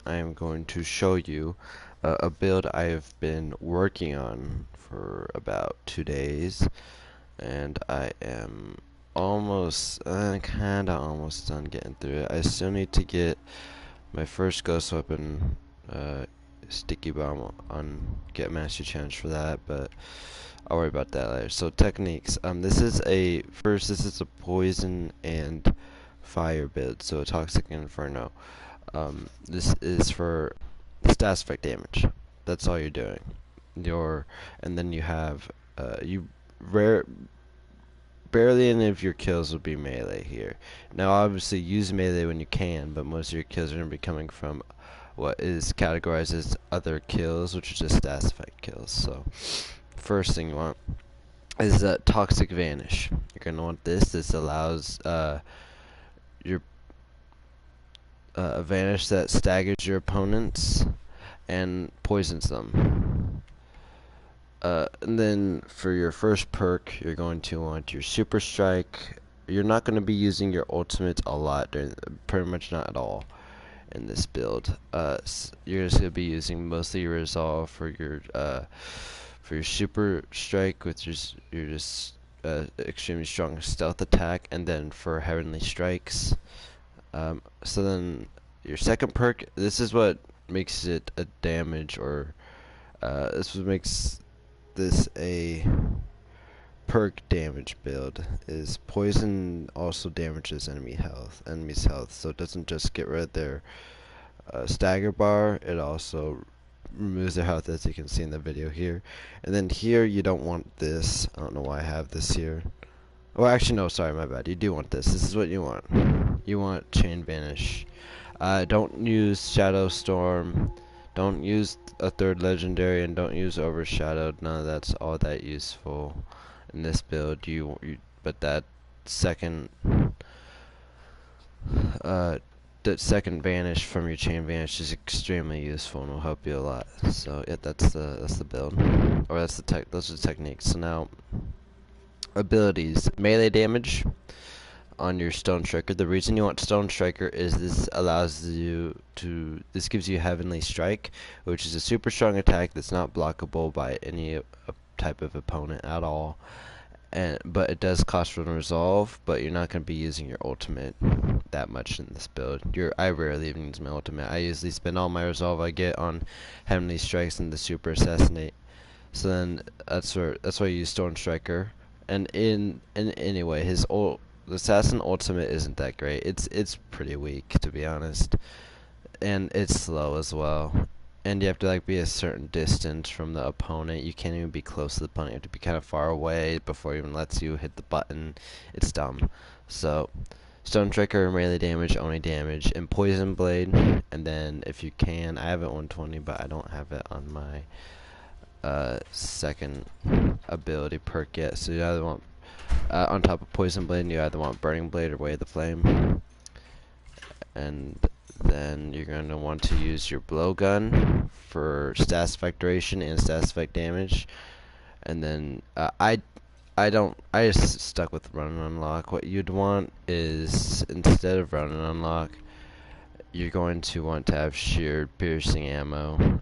I am going to show you a build I've been working on for about 2 days, and I am almost, kinda almost done getting through it. I still need to get my first ghost weapon, sticky bomb on get mastery challenge for that, but I'll worry about that later. So techniques. This is a poison and fire build, so a toxic inferno. This is for stats effect damage. That's all you're doing. And then you have you rare barely any of your kills will be melee here. Now obviously use melee when you can, but most of your kills are going to be coming from what is categorized as other kills, which is just stats effect kills. So first thing you want is toxic vanish. You're going to want this. This allows your a vanish that staggers your opponents and poisons them. And then for your first perk, you're going to want your super strike. You're not going to be using your ultimates a lot, pretty much not at all in this build. You're just going to be using mostly your resolve for your super strike, which is your just extremely strong stealth attack, and then for heavenly strikes. So then your second perk, this is what makes it a damage, or this is what makes this a perk damage build, is poison also damages enemies health, so it doesn't just get rid of their stagger bar, it also removes their health, as you can see in the video here. And then here you don't want this. I don't know why I have this here. Oh, actually no, sorry, my bad. You do want this. This is what you want. You want chain vanish. Don't use shadow storm. Don't use a third legendary, and don't use overshadowed. None of that's all that useful in this build. But that second vanish from your chain vanish is extremely useful and will help you a lot. So yeah, that's the build, or those are the techniques. So now abilities: melee damage on your Stone Striker. The reason you want Stone Striker is this gives you Heavenly Strike, which is a super strong attack that's not blockable by any type of opponent at all. But it does cost one resolve, but you're not going to be using your ultimate that much in this build. I rarely even use my ultimate. I usually spend all my resolve I get on Heavenly Strikes and the super assassinate. So then that's why I use Stone Striker. And anyway, the assassin ultimate isn't that great. It's pretty weak, to be honest, and it's slow as well. And you have to like be a certain distance from the opponent. You can't even be close to the opponent. You have to be kind of far away before it even lets you hit the button. It's dumb. So Stone Striker, melee damage, only damage, and Poison Blade. And then if you can, I have it 120, but I don't have it on my second ability perk yet. So you either want on top of Poison Blade, you either want Burning Blade or Way of the Flame. And then you're going to want to use your blowgun for stats effect duration and stats effect damage. And then I just stuck with run and unlock. What you'd want is, instead of run and unlock, you're going to want to have shield piercing ammo,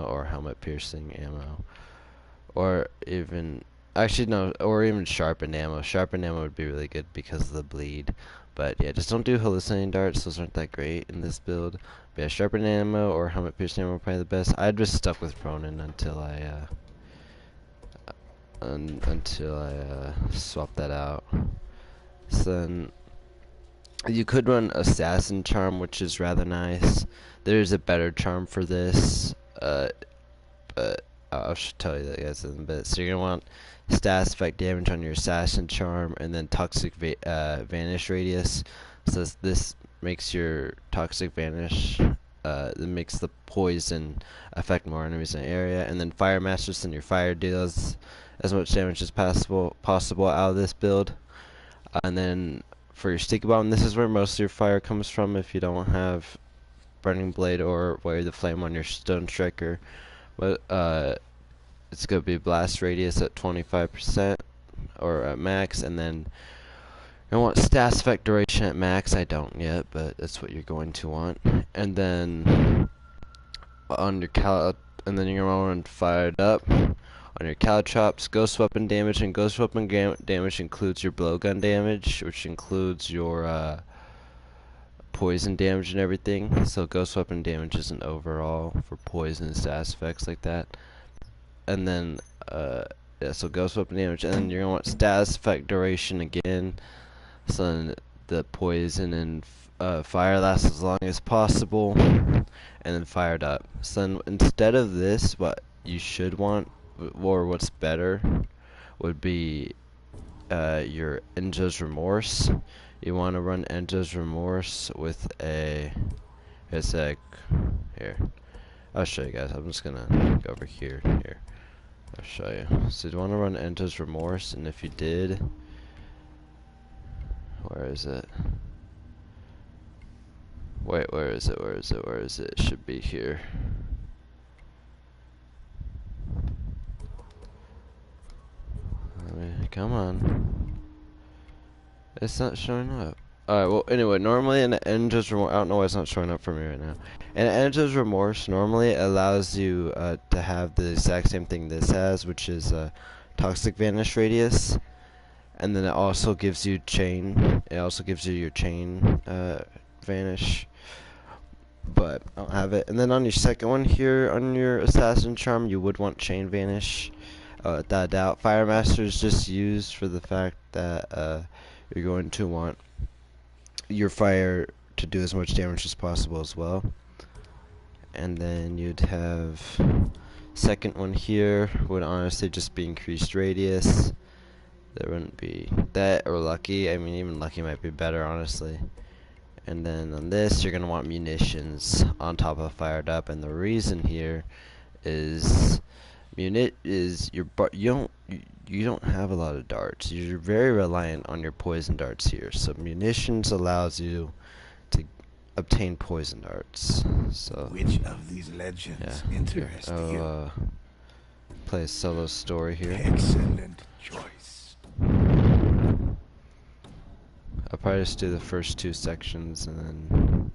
or helmet piercing ammo, or even sharpened ammo. Sharpened ammo would be really good because of the bleed. But yeah, just don't do hallucinating darts. Those aren't that great in this build. But yeah, sharpened ammo or helmet piercing ammo are probably the best. I just stuck with Pronin until I swap that out. So then you could run Assassin Charm, which is rather nice. There's a better charm for this, but I'll tell you that guys in a bit. So you're gonna want stats effect damage on your Assassin Charm, and then toxic vanish radius. So this makes your toxic vanish. It makes the poison affect more enemies in the area, and then Fire Master, and your fire deals as much damage as possible out of this build. And then for your sticky bomb, this is where most of your fire comes from if you don't have Burning Blade or Way of the Flame on your Stone Striker. But it's going to be blast radius at 25% or at max, and then I want stats effect duration at max. I don't yet, but that's what you're going to want. And then on your and then you're gonna want to fire it up. On your caltrops, ghost weapon damage, and ghost weapon damage includes your blowgun damage, which includes your poison damage and everything. So ghost weapon damage isn't overall for poison and stats effects like that. And then yeah, so ghost weapon damage, and then you're gonna want stats effect duration again. So then the poison and fire lasts as long as possible, and then fired up. So then instead of this, what you should want, or what's better, would be your Enjo's Remorse. You want to run Enjo's Remorse with a, it's like, here, I'll show you guys. I'm just gonna go over here, I'll show you. So you want to run Enjo's Remorse, and if you did, where is it? Wait, where is it? It should be here. Come on. It's not showing up. Alright, well, anyway, normally an Enjo's Remorse, I don't know why it's not showing up for me right now. An Enjo's Remorse normally allows you to have the exact same thing this has, which is Toxic Vanish Radius. And then it also gives you chain. It also gives you your chain vanish. But I don't have it. And then on your second one here, on your Assassin Charm, you would want chain vanish. Without doubt, Fire Master is just used for the fact that you're going to want your fire to do as much damage as possible as well. And then you'd have second one here would honestly just be increased radius. There wouldn't be that or lucky. I mean, even lucky might be better, honestly. And then on this, you're gonna want munitions on top of fired up. And the reason here is you don't have a lot of darts. You're very reliant on your poison darts here. So munitions allows you to obtain poison darts. So which of these legends interest you? Play a solo story here. Excellent choice. I'll probably just do the first two sections and then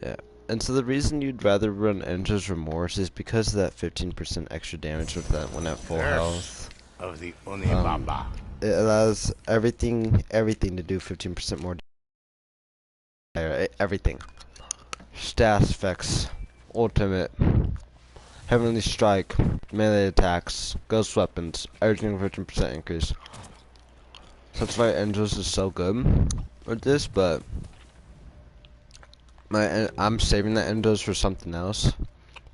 yeah. And so the reason you'd rather run Enjo's Remorse is because of that 15% extra damage with that one at full health. Of the Onibaba. It allows everything to do 15% more damage. Everything. Stats effects, ultimate, heavenly strike, melee attacks, ghost weapons, everything 15% increase. So that's why Enjo's is so good with this, but I'm saving the Enjo's for something else,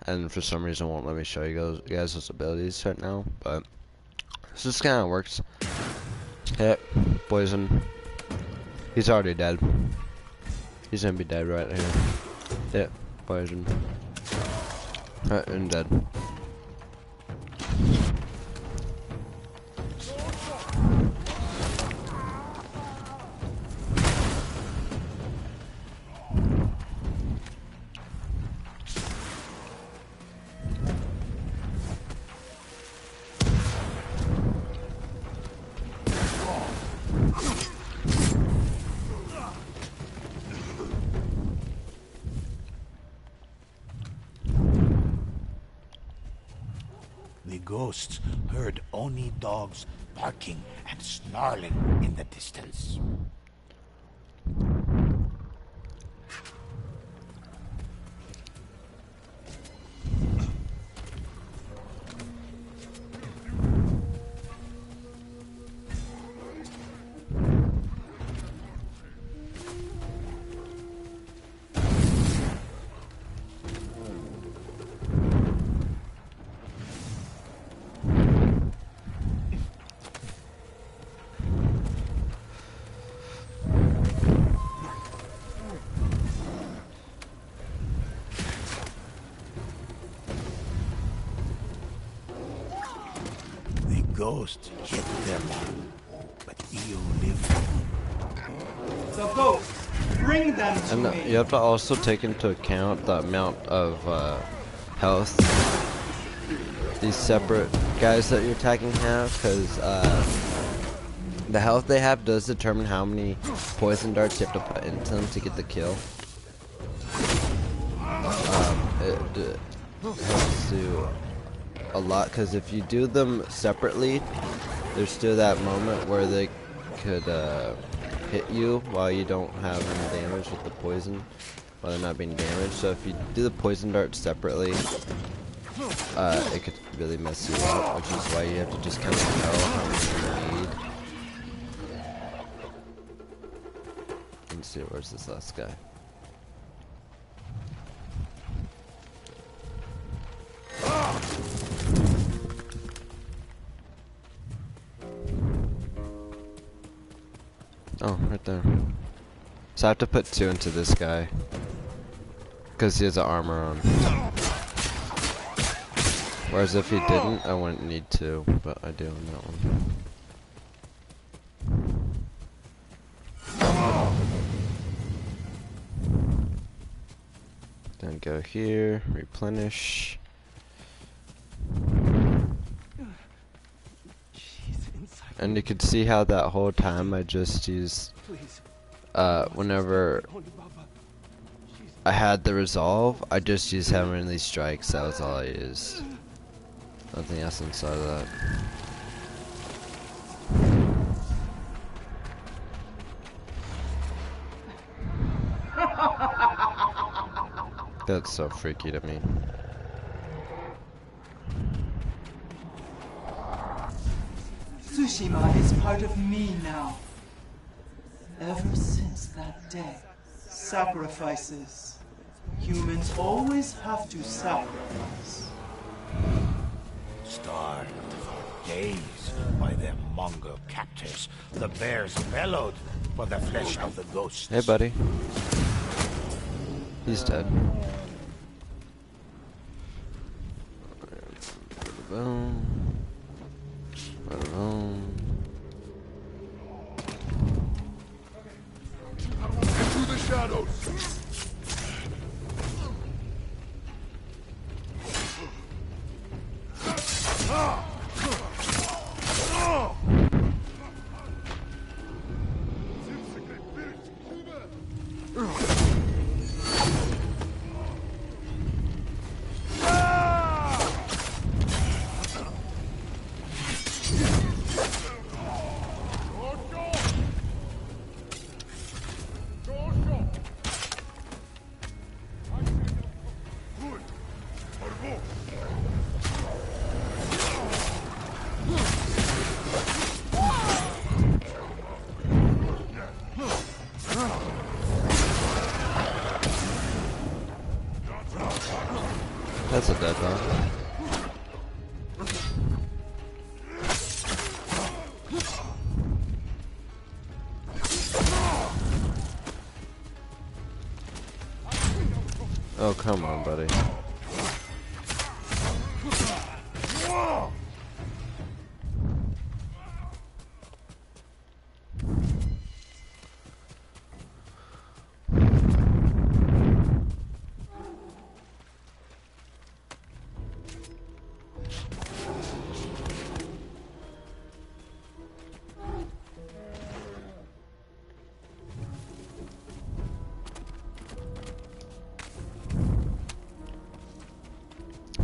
and for some reason won't let me show you guys those abilities right now, but this just kind of works. Hit, poison. He's already dead. He's gonna be dead right here. Hit, poison. And dead. The ghosts heard Oni dogs barking and snarling in the distance. Ghost hit them, but you live. The ghost, bring them to me. You have to also take into account the amount of health these separate guys that you're attacking have, because The health they have does determine how many poison darts you have to put into them to get the kill. It helps you a lot, because if you do them separately, there's still that moment where they could hit you while you don't have any damage with the poison, while they're not being damaged. So if you do the poison darts separately, it could really mess you up, which is why you have to just kind of know how much you need. Let's see, where's this last guy? Oh, right there. So I have to put 2 into this guy, because he has an armor on. Whereas if he didn't, I wouldn't need to, but I do on that one. Then go here, replenish. And you can see how that whole time I just used, whenever I had the resolve, I just used Heavenly Strikes. That was all I used. Nothing else inside of that. That's so freaky to me. Tsushima is part of me now. Ever since that day, sacrifices. Humans always have to sacrifice. Starved for days by their Mongol captors, the bears bellowed for the flesh of the ghosts. Hey, buddy. He's dead. Boom. Boom. Into the shadows. That's a dead one. Oh, come on, buddy.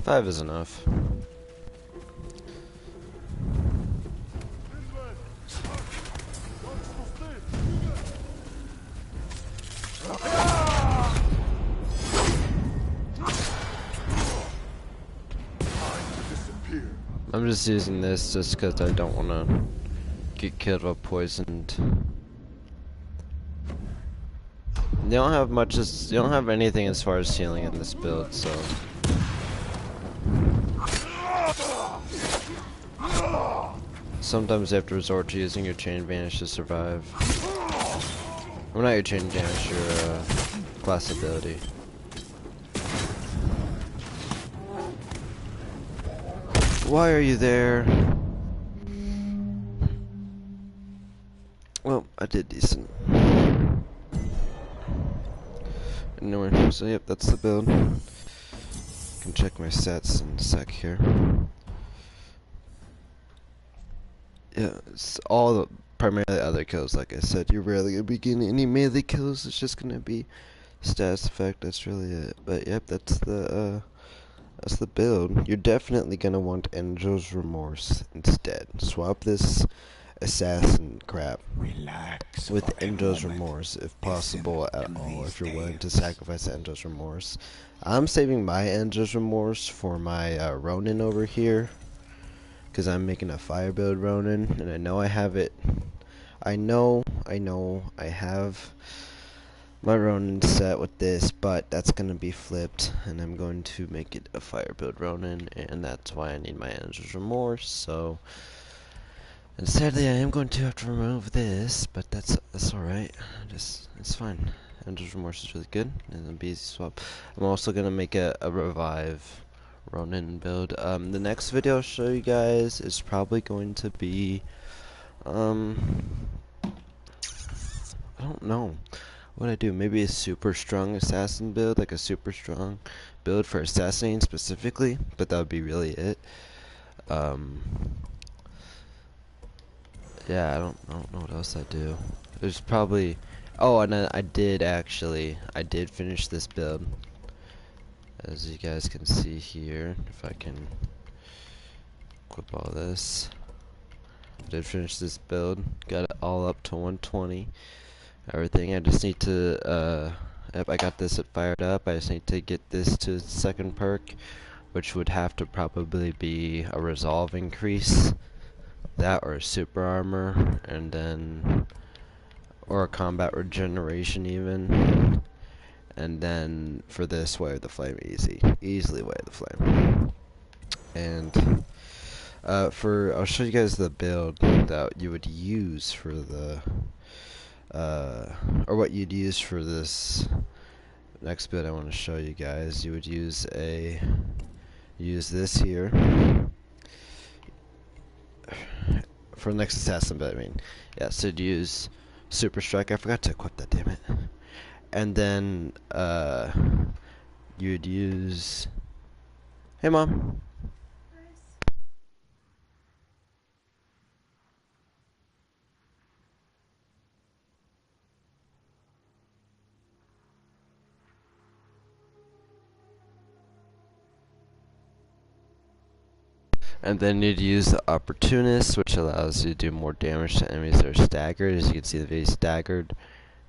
Five is enough. I'm just using this just because I don't want to get killed or poisoned. They don't have much. They don't have anything as far as healing in this build, so. Sometimes you have to resort to using your chain vanish to survive. Well, not your chain vanish, your class ability. Why are you there? Well, I did decent. Anyway, so yep, that's the build. Can check my stats in a sec here. Yeah, it's all primarily other kills. Like I said, you're rarely gonna be getting any melee kills. It's just gonna be stats effect. That's really it. But yep, that's the build. You're definitely gonna want Angel's Remorse instead. Swap this assassin crap Relax with for a Angel's moment. Remorse if Listen possible at to all. these If you're willing to tales. sacrifice Angel's Remorse, I'm saving my Angel's Remorse for my Ronin over here, because I'm making a fire build Ronin, and I know I have it. I know I have my Ronin set with this, but that's gonna be flipped, and I'm going to make it a fire build Ronin, and that's why I need my Angel's Remorse. So, and sadly, I am going to have to remove this, but that's alright. It's fine. Angel's Remorse is really good, and it'll be easy swap. I'm also gonna make a revive Ronin build. The next video I'll show you guys is probably going to be, I don't know what I do. Maybe a super strong assassin build, like a super strong build for assassinating specifically, but that would be really it. Yeah, I don't know what else I do. There's probably, oh, and then I did finish this build, as you guys can see here. If I can clip all this, I did finish this build. Got it all up to 120. Everything. I just need to, yep, I got this fired up. I just need to get this to its second perk, which would have to probably be a resolve increase, that or a super armor, and then, or a combat regeneration even, and then for this, Way of the Flame, easily Way of the Flame. And I'll show you guys the build that you would use for the or what you'd use for this next build I want to show you guys. You would use this here for the next assassin build, I mean. Yeah, so you'd use Super Strike. I forgot to equip that, damn it. And then you'd use, hey mom. And then you'd use the Opportunist, which allows you to do more damage to enemies that are staggered. As you can see, the V staggered,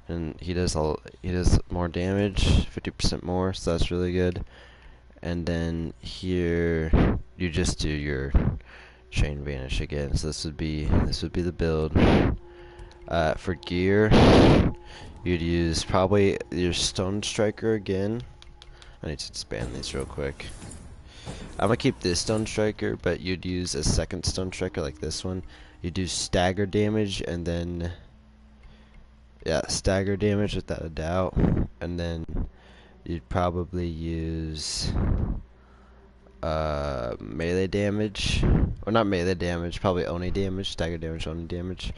and he does more damage, 50% more. So that's really good. And then here you just do your chain Vanish again. So this would be the build. For gear, you'd use probably your Stone Striker again. I need to expand these real quick. I'm gonna keep this Stone Striker, but you'd use a second Stone Striker like this one. You do stagger damage, and then, yeah, stagger damage without a doubt. And then you'd probably use melee damage, or not melee damage, probably Oni damage, stagger damage, Oni damage.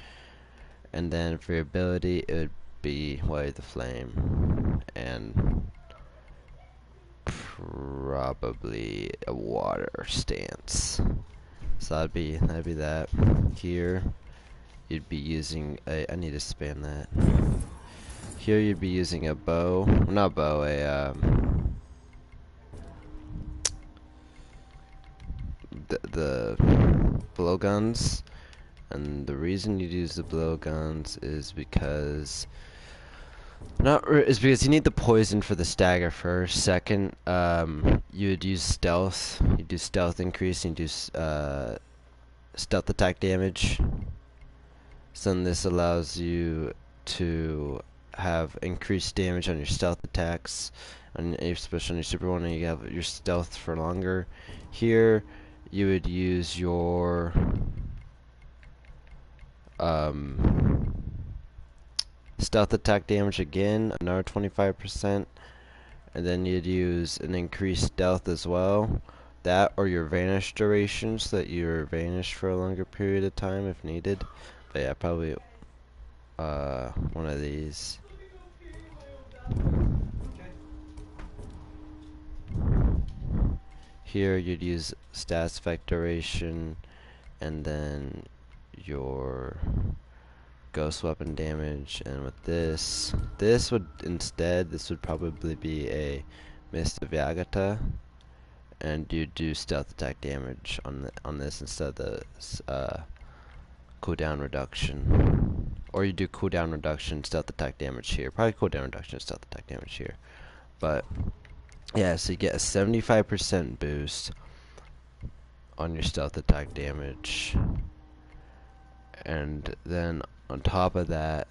And then for your ability, it would be Way of the Flame, and probably a water stance. So that'd be that. Here you'd be using a, I need to span that. Here you'd be using a bow, not bow, the blowguns. And the reason you use the blowguns is because you need the poison for the stagger first. Second, you would use stealth. You do stealth increase, and you do stealth attack damage. So then this allows you to have increased damage on your stealth attacks, and especially on your super one, and you have your stealth for longer. Here, you would use your stealth attack damage again, another 25%, and then you'd use an increased stealth as well. That or your vanish duration, so that you're vanished for a longer period of time if needed. But yeah, probably one of these. Here you'd use stats effect duration, and then your ghost weapon damage, and with this would probably be a Mist of Yagata, and you do stealth attack damage on this instead of the cooldown reduction, or you do cooldown reduction stealth attack damage here. Probably cooldown reduction stealth attack damage here, but yeah, so you get a 75% boost on your stealth attack damage, and then on top of that,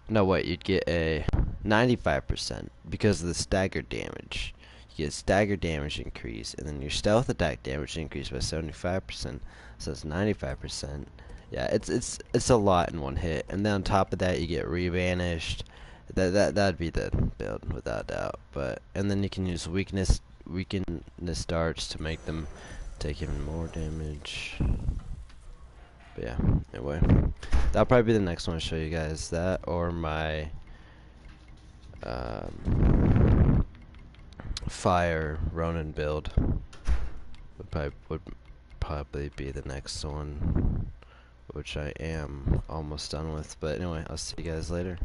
no wait, you'd get a 95% because of the staggered damage. You get staggered damage increase, and then your stealth attack damage increase by 75%, so it's 95%. Yeah, it's a lot in one hit, and then on top of that, you get revanished. That'd be the build without a doubt. But and then you can use weakness darts to make them take even more damage. But yeah, anyway, that'll probably be the next one to show you guys. That or my fire Ronin build would probably be the next one, which I am almost done with. But anyway, I'll see you guys later.